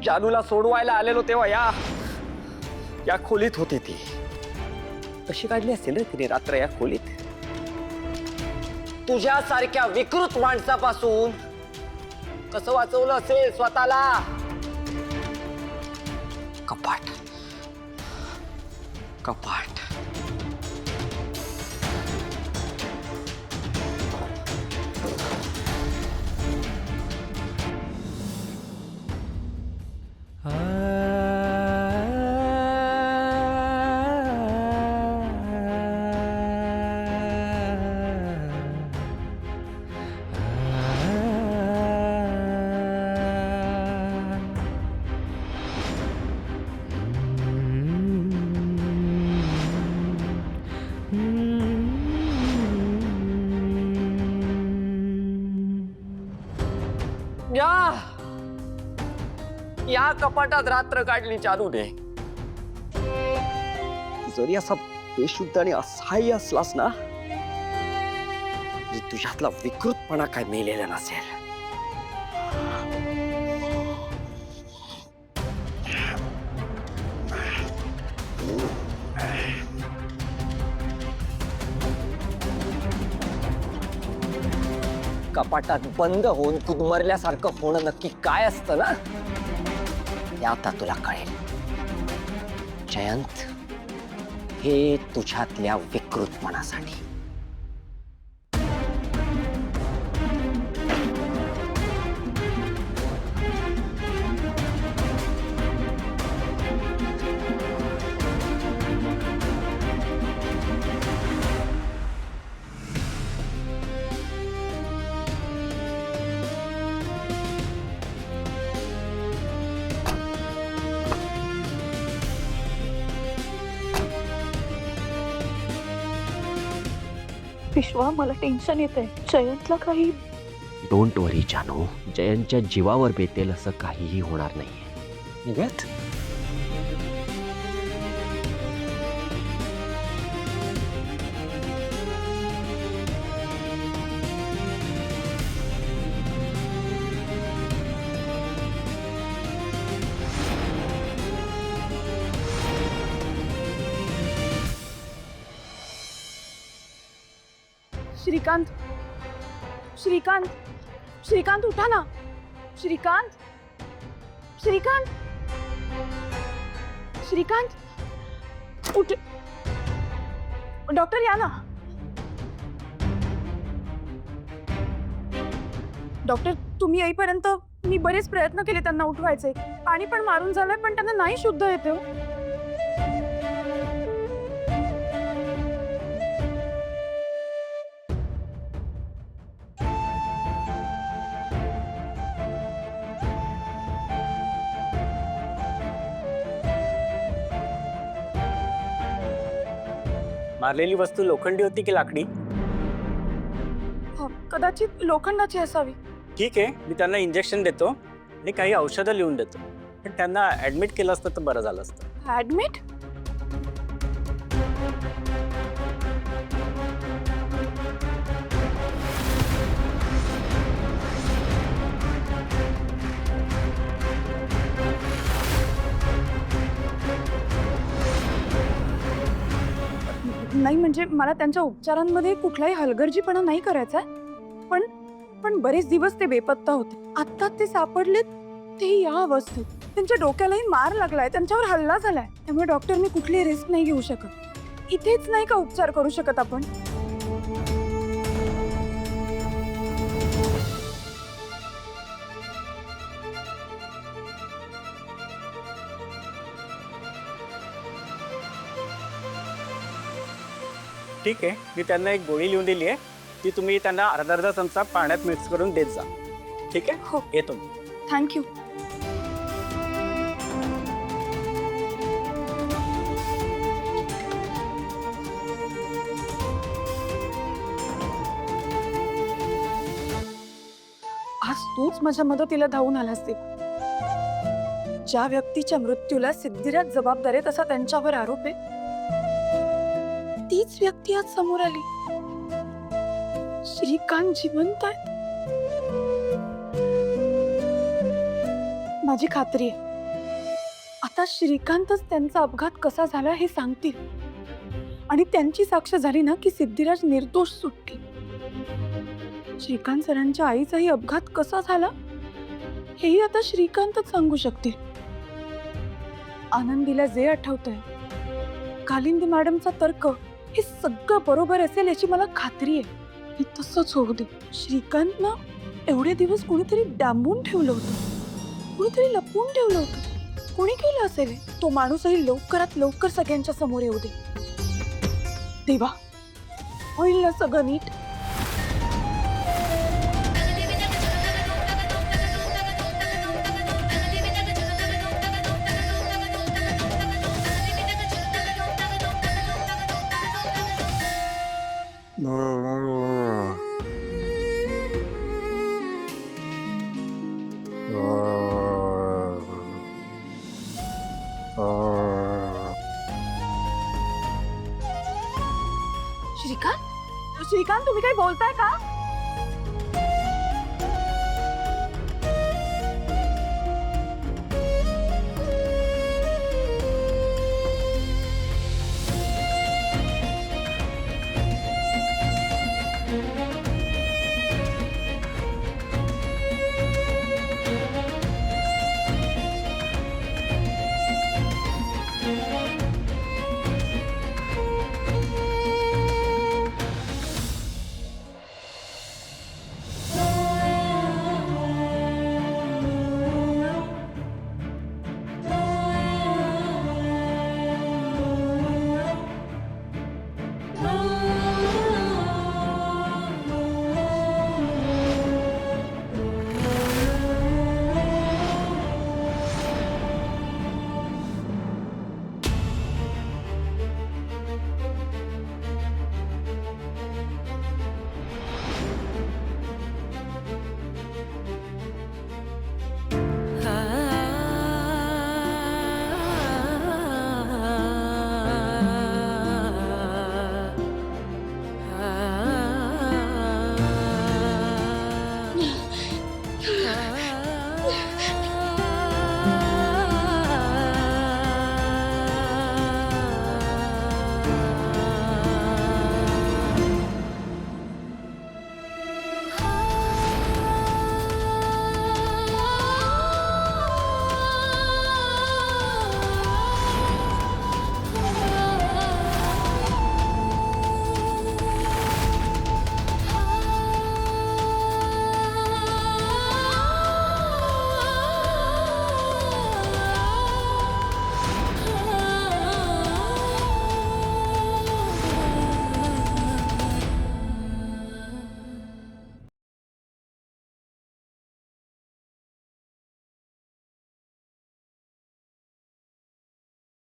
जानूला सोडवायला आलेलो तेव्हा या खोलीत होती ती. कशी काढली असेल रे तिने रात्र या खोलीत? तुझ्यासारख्या विकृत माणसापासून कसं वाचवलं असेल स्वतःला? कपाट कपाट. या कपाटात रात्र काढली चालूने. जरी असा बेशुद्ध आणि असहाय्य असलास ना, तुझ्यातला विकृतपणा काय मेलेला नसेल. कपाटात बंद होऊन गुदमरल्यासारखं होणं नक्की काय असतं ना, ते आता तुला कळेल. जयंत, हे तुझ्यातल्या विकृतपणासाठी. विश्वा, मला टेन्शन येतंय. जयंतला काही. डोंट वरी जानू, जयंतच्या जीवावर बेतेल असं काहीही होणार नाहीये. निघत श्रीकांत, श्रीकांत, श्रीकांत, उठा ना. श्रीकांत, श्रीकांत, श्रीकांत, उठ. डॉक्टर या ना. डॉक्टर, तुम्ही येईपर्यंत मी बरेच प्रयत्न केले त्यांना उठवायचे. पाणी पण मारून झालंय, पण त्यांना नाही शुद्ध येते. मारलेली वस्तू लोखंडी होती की लाकडी? कदाचित लोखंडाची असावी. ठीक आहे, मी त्यांना इंजेक्शन देतो आणि काही औषधं लिहून देतो, पण त्यांना ऍडमिट केलं असतं तर बरं झालं असतं. ऍडमिट? नाही, म्हणजे मला त्यांच्या उपचारांमध्ये कुठलाही हलगर्जीपणा नाही करायचा. पण बरेच दिवस ते बेपत्ता होते. आता ते सापडलेत, ते या अवस्थेत. त्यांच्या डोक्यालाही मार लागलाय, त्यांच्यावर हल्ला झालाय. त्यामुळे डॉक्टर, मी कुठली रिस्क नाही घेऊ शकत. इथेच नाही का उपचार करू शकत आपण? ठीक आहे, मी त्यांना एक गोळी लिहून दिली आहे, ती तुम्ही त्यांना अर्धा चमचा पाण्यात मिक्स करून देत जा. ठीक आहे? हो. येतो. थँक्यू. आज तूच माझ्या मदतीला धावून आलास. ते ज्या व्यक्तीच्या मृत्यूला सिद्धिराज जबाबदार आहे, तसा त्यांच्यावर आरोप आहे, तीच व्यक्ती आज समोर आली. श्रीकांत जिवंत आहे. माझी खात्री आहे आता श्रीकांतच त्यांचा अपघात कसा झाला हे सांगतील आणि त्यांची साक्ष झाली ना की सिद्धिराज निर्दोष सुटतील. श्रीकांत सरांच्या आईचाही अपघात कसा झाला हेही आता श्रीकांतच सांगू शकतील. आनंदीला जे आठवतंय, कालिंदी मॅडमचा तर्क, हे सगळं बरोबर असेल याची मला खात्री आहे. हे तसंच होऊ दे. श्रीकांत ना एवढे दिवस कुणीतरी डांबून ठेवलं होतं, कुणीतरी लपवून ठेवलं होतं. कोणी केलं असेल हे? तो माणूसही लवकरात लवकर सगळ्यांच्या समोर येऊ दे. देवा, होईल ना सगळं नीट? श्रीकांत, श्रीकांत तुम्ही काही बोलताय का?